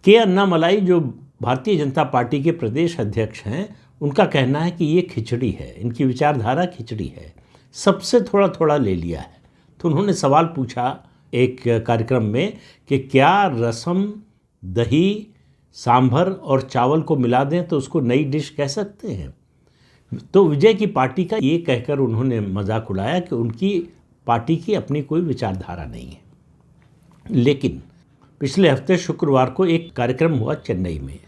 के अन्नामलाई जो भारतीय जनता पार्टी के प्रदेश अध्यक्ष हैं, उनका कहना है कि ये खिचड़ी है, इनकी विचारधारा खिचड़ी है, सबसे थोड़ा थोड़ा ले लिया है। तो उन्होंने सवाल पूछा एक कार्यक्रम में कि क्या रसम, दही, सांभर और चावल को मिला दें तो उसको नई डिश कह सकते हैं? तो विजय की पार्टी का ये कहकर उन्होंने मजाक उड़ाया कि उनकी पार्टी की अपनी कोई विचारधारा नहीं है। लेकिन पिछले हफ्ते शुक्रवार को एक कार्यक्रम हुआ चेन्नई में,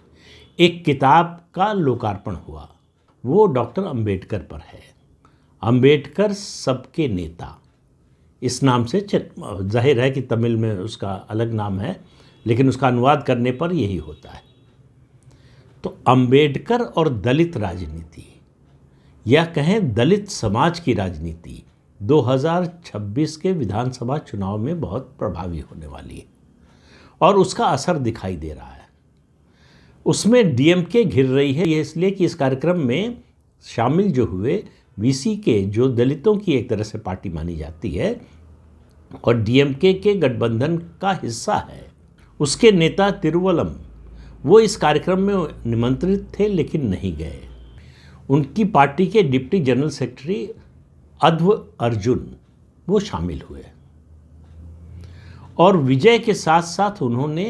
एक किताब का लोकार्पण हुआ। वो डॉक्टर अंबेडकर पर है, अंबेडकर सबके नेता, इस नाम से। जाहिर है कि तमिल में उसका अलग नाम है, लेकिन उसका अनुवाद करने पर यही होता है। तो अंबेडकर और दलित राजनीति, या कहें दलित समाज की राजनीति, 2026 के विधानसभा चुनाव में बहुत प्रभावी होने वाली है और उसका असर दिखाई दे रहा है। उसमें डीएमके घिर रही है, ये इसलिए कि इस कार्यक्रम में शामिल जो हुए वीसीके, जो दलितों की एक तरह से पार्टी मानी जाती है और डीएमके के गठबंधन का हिस्सा है, उसके नेता तिरुवल्लम, वो इस कार्यक्रम में निमंत्रित थे लेकिन नहीं गए। उनकी पार्टी के डिप्टी जनरल सेक्रेटरी अध्व अर्जुन वो शामिल हुए और विजय के साथ साथ उन्होंने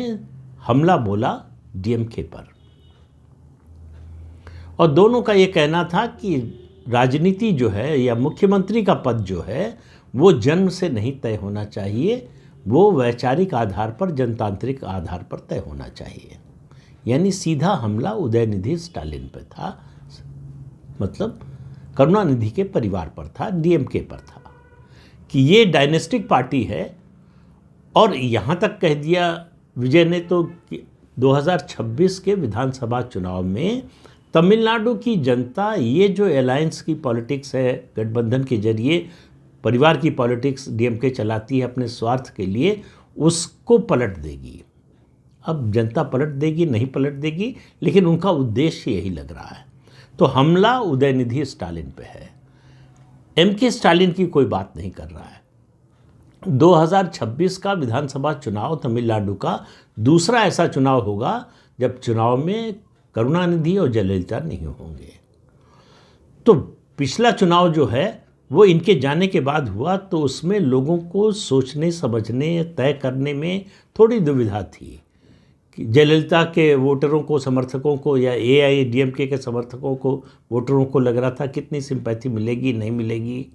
हमला बोला डीएमके पर। और दोनों का ये कहना था कि राजनीति जो है या मुख्यमंत्री का पद जो है वो जन्म से नहीं तय होना चाहिए, वो वैचारिक आधार पर, जनतांत्रिक आधार पर तय होना चाहिए। यानी सीधा हमला उदयनिधि स्टालिन पर था, मतलब करुणानिधि के परिवार पर था, डीएमके पर था कि ये डायनेस्टिक पार्टी है। और यहाँ तक कह दिया विजय ने तो कि 2026 के विधानसभा चुनाव में तमिलनाडु की जनता ये जो अलायंस की पॉलिटिक्स है, गठबंधन के जरिए परिवार की पॉलिटिक्स डीएमके चलाती है अपने स्वार्थ के लिए, उसको पलट देगी। अब जनता पलट देगी नहीं पलट देगी, लेकिन उनका उद्देश्य यही लग रहा है। तो हमला उदयनिधि स्टालिन पे है, एमके स्टालिन की कोई बात नहीं कर रहा है। 2026 का विधानसभा चुनाव तमिलनाडु का दूसरा ऐसा चुनाव होगा जब चुनाव में करुणानिधि और जयललिता नहीं होंगे। तो पिछला चुनाव जो है वो इनके जाने के बाद हुआ, तो उसमें लोगों को सोचने, समझने, तय करने में थोड़ी दुविधा थी कि जयललिता के वोटरों को, समर्थकों को, या एआईएडीएमके के समर्थकों को, वोटरों को लग रहा था कितनी सिंपैथी मिलेगी, नहीं मिलेगी।